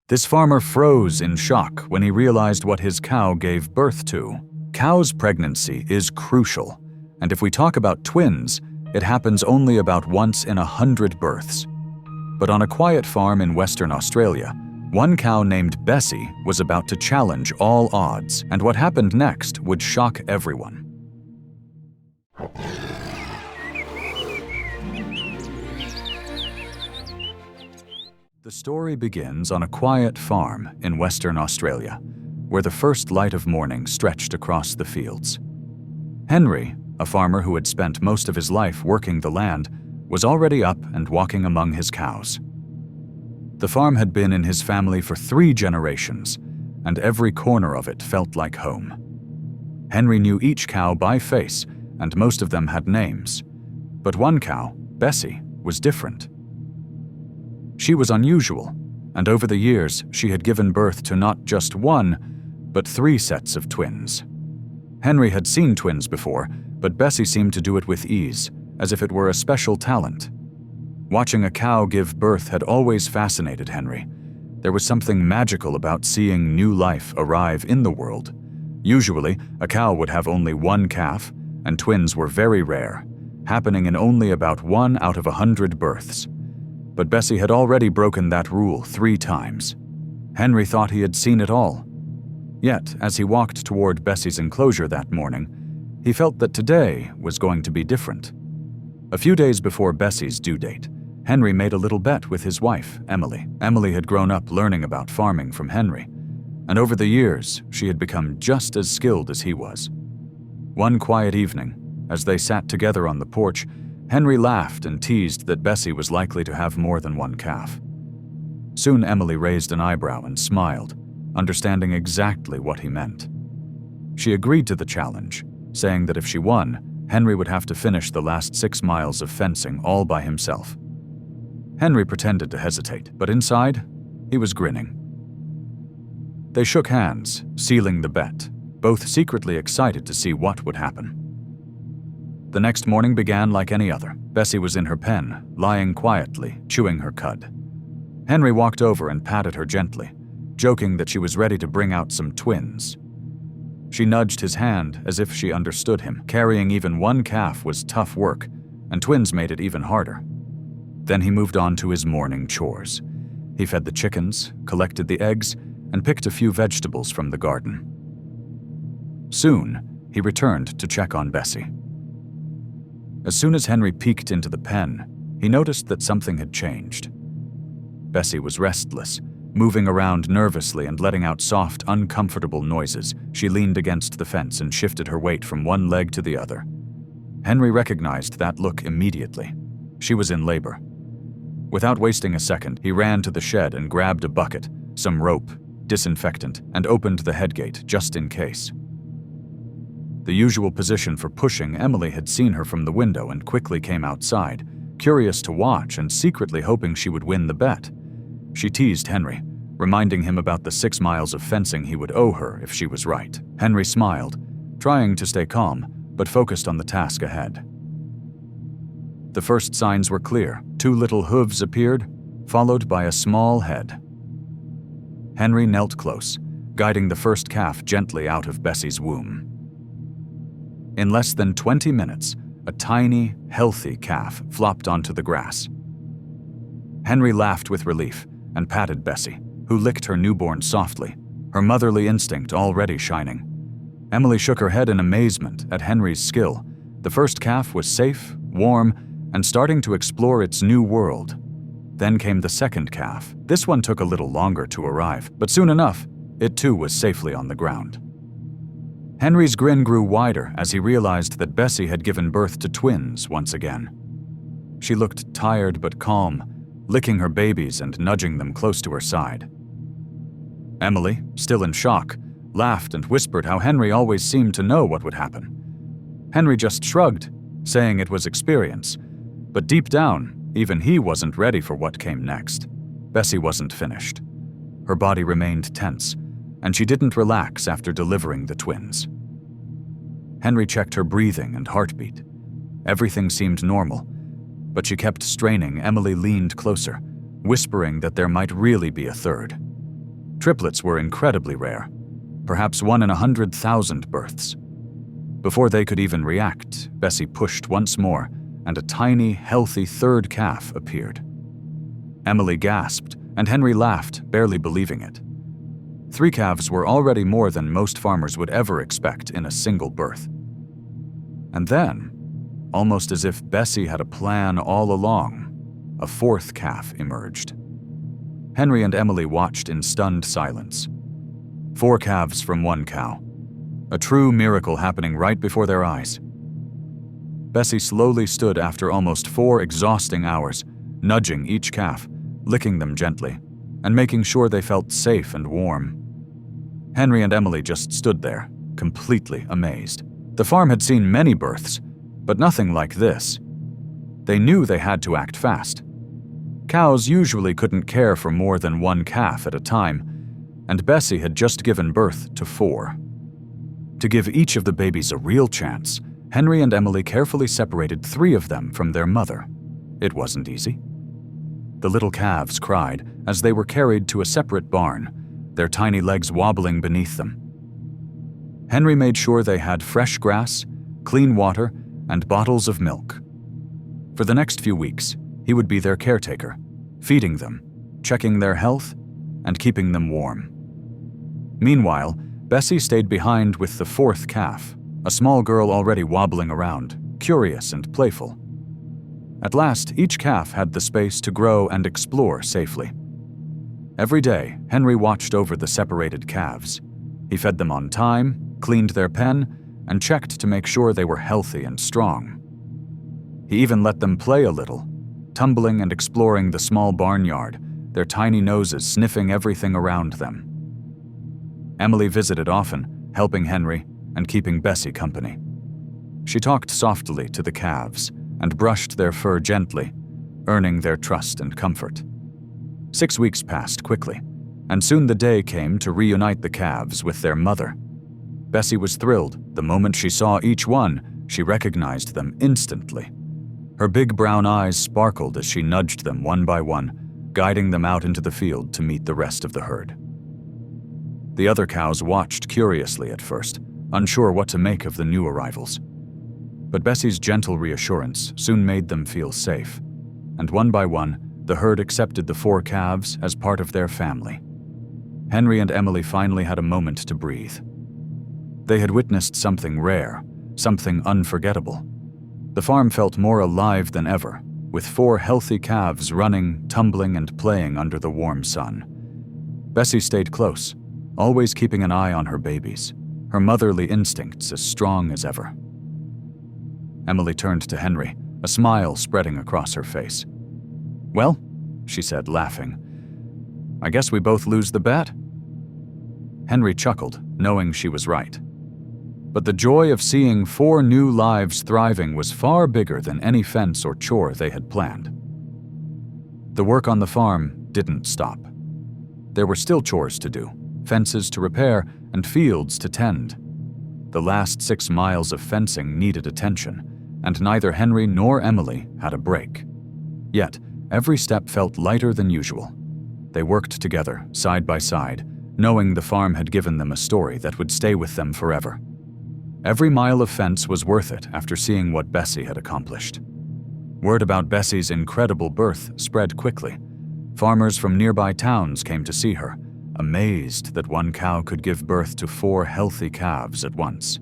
This farmer froze in shock when he realized what his cow gave birth to. Cow's pregnancy is crucial, and if we talk about twins, it happens only about once in 100 births. But on a quiet farm in Western Australia, one cow named Bessie was about to challenge all odds, and what happened next would shock everyone. The story begins on a quiet farm in Western Australia, where the first light of morning stretched across the fields. Henry, a farmer who had spent most of his life working the land, was already up and walking among his cows. The farm had been in his family for 3 generations, and every corner of it felt like home. Henry knew each cow by face, and most of them had names. But one cow, Bessie, was different. She was unusual, and over the years she had given birth to not just 1, but 3 sets of twins. Henry had seen twins before, but Bessie seemed to do it with ease, as if it were a special talent. Watching a cow give birth had always fascinated Henry. There was something magical about seeing new life arrive in the world. Usually, a cow would have only 1 calf, and twins were very rare, happening in only about 1 out of 100 births. But Bessie had already broken that rule 3 times. Henry thought he had seen it all. Yet, as he walked toward Bessie's enclosure that morning, he felt that today was going to be different. A few days before Bessie's due date, Henry made a little bet with his wife, Emily. Emily had grown up learning about farming from Henry, and over the years, she had become just as skilled as he was. One quiet evening, as they sat together on the porch, Henry laughed and teased that Bessie was likely to have more than 1 calf. Soon Emily raised an eyebrow and smiled, understanding exactly what he meant. She agreed to the challenge, saying that if she won, Henry would have to finish the last 6 miles of fencing all by himself. Henry pretended to hesitate, but inside, he was grinning. They shook hands, sealing the bet, both secretly excited to see what would happen. The next morning began like any other. Bessie was in her pen, lying quietly, chewing her cud. Henry walked over and patted her gently, joking that she was ready to bring out some twins. She nudged his hand as if she understood him. Carrying even 1 calf was tough work, and twins made it even harder. Then he moved on to his morning chores. He fed the chickens, collected the eggs, and picked a few vegetables from the garden. Soon, he returned to check on Bessie. As soon as Henry peeked into the pen, he noticed that something had changed. Bessie was restless, moving around nervously and letting out soft, uncomfortable noises. She leaned against the fence and shifted her weight from one leg to the other. Henry recognized that look immediately. She was in labor. Without wasting a second, he ran to the shed and grabbed a bucket, some rope, disinfectant, and opened the headgate just in case. The usual position for pushing, Emily had seen her from the window and quickly came outside, curious to watch and secretly hoping she would win the bet. She teased Henry, reminding him about the 6 miles of fencing he would owe her if she was right. Henry smiled, trying to stay calm, but focused on the task ahead. The first signs were clear. 2 little hooves appeared, followed by a small head. Henry knelt close, guiding the first calf gently out of Bessie's womb. In less than 20 minutes, a tiny, healthy calf flopped onto the grass. Henry laughed with relief and patted Bessie, who licked her newborn softly, her motherly instinct already shining. Emily shook her head in amazement at Henry's skill. The first calf was safe, warm, and starting to explore its new world. Then came the second calf. This one took a little longer to arrive, but soon enough, it too was safely on the ground. Henry's grin grew wider as he realized that Bessie had given birth to twins once again. She looked tired but calm, licking her babies and nudging them close to her side. Emily, still in shock, laughed and whispered how Henry always seemed to know what would happen. Henry just shrugged, saying it was experience, but deep down, even he wasn't ready for what came next. Bessie wasn't finished. Her body remained tense, and she didn't relax after delivering the twins. Henry checked her breathing and heartbeat. Everything seemed normal, but she kept straining. Emily leaned closer, whispering that there might really be a third. Triplets were incredibly rare, perhaps 1 in 100,000 births. Before they could even react, Bessie pushed once more, and a tiny, healthy third calf appeared. Emily gasped, and Henry laughed, barely believing it. 3 calves were already more than most farmers would ever expect in a single birth. And then, almost as if Bessie had a plan all along, a 4th calf emerged. Henry and Emily watched in stunned silence. 4 calves from 1 cow. A true miracle happening right before their eyes. Bessie slowly stood after almost 4 exhausting hours, nudging each calf, licking them gently, and making sure they felt safe and warm. Henry and Emily just stood there, completely amazed. The farm had seen many births, but nothing like this. They knew they had to act fast. Cows usually couldn't care for more than 1 calf at a time, and Bessie had just given birth to 4. To give each of the babies a real chance, Henry and Emily carefully separated 3 of them from their mother. It wasn't easy. The little calves cried as they were carried to a separate barn, their tiny legs wobbling beneath them. Henry made sure they had fresh grass, clean water, and bottles of milk. For the next few weeks, he would be their caretaker, feeding them, checking their health, and keeping them warm. Meanwhile, Bessie stayed behind with the 4th calf, a small girl already wobbling around, curious and playful. At last, each calf had the space to grow and explore safely. Every day, Henry watched over the separated calves. He fed them on time, cleaned their pen, and checked to make sure they were healthy and strong. He even let them play a little, tumbling and exploring the small barnyard, their tiny noses sniffing everything around them. Emily visited often, helping Henry and keeping Bessie company. She talked softly to the calves and brushed their fur gently, earning their trust and comfort. 6 weeks passed quickly, and soon the day came to reunite the calves with their mother. Bessie was thrilled. The moment she saw each one, she recognized them instantly. Her big brown eyes sparkled as she nudged them one by one, guiding them out into the field to meet the rest of the herd. The other cows watched curiously at first, unsure what to make of the new arrivals. But Bessie's gentle reassurance soon made them feel safe, and one by one, the herd accepted the 4 calves as part of their family. Henry and Emily finally had a moment to breathe. They had witnessed something rare, something unforgettable. The farm felt more alive than ever, with 4 healthy calves running, tumbling, and playing under the warm sun. Bessie stayed close, always keeping an eye on her babies, her motherly instincts as strong as ever. Emily turned to Henry, a smile spreading across her face. "Well," she said, laughing, "I guess we both lose the bet." Henry chuckled, knowing she was right. But the joy of seeing 4 new lives thriving was far bigger than any fence or chore they had planned. The work on the farm didn't stop. There were still chores to do, fences to repair, and fields to tend. The last 6 miles of fencing needed attention, and neither Henry nor Emily had a break. Yet, every step felt lighter than usual. They worked together, side by side, knowing the farm had given them a story that would stay with them forever. Every mile of fence was worth it after seeing what Bessie had accomplished. Word about Bessie's incredible birth spread quickly. Farmers from nearby towns came to see her, amazed that 1 cow could give birth to 4 healthy calves at once.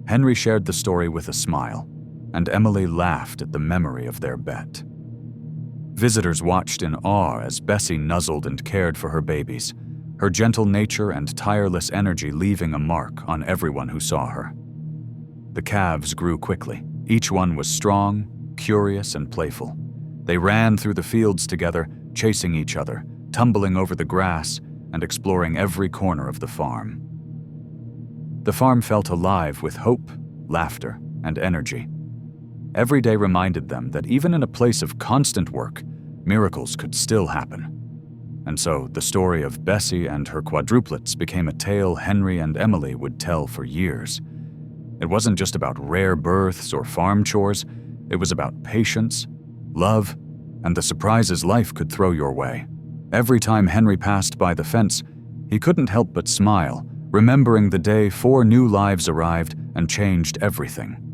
Henry shared the story with a smile, and Emily laughed at the memory of their bet. Visitors watched in awe as Bessie nuzzled and cared for her babies, her gentle nature and tireless energy leaving a mark on everyone who saw her. The calves grew quickly. Each one was strong, curious, and playful. They ran through the fields together, chasing each other, tumbling over the grass, and exploring every corner of the farm. The farm felt alive with hope, laughter, and energy. Every day reminded them that even in a place of constant work, miracles could still happen. And so the story of Bessie and her quadruplets became a tale Henry and Emily would tell for years. It wasn't just about rare births or farm chores. It was about patience, love, and the surprises life could throw your way. Every time Henry passed by the fence, He couldn't help but smile, remembering the day 4 new lives arrived and changed everything.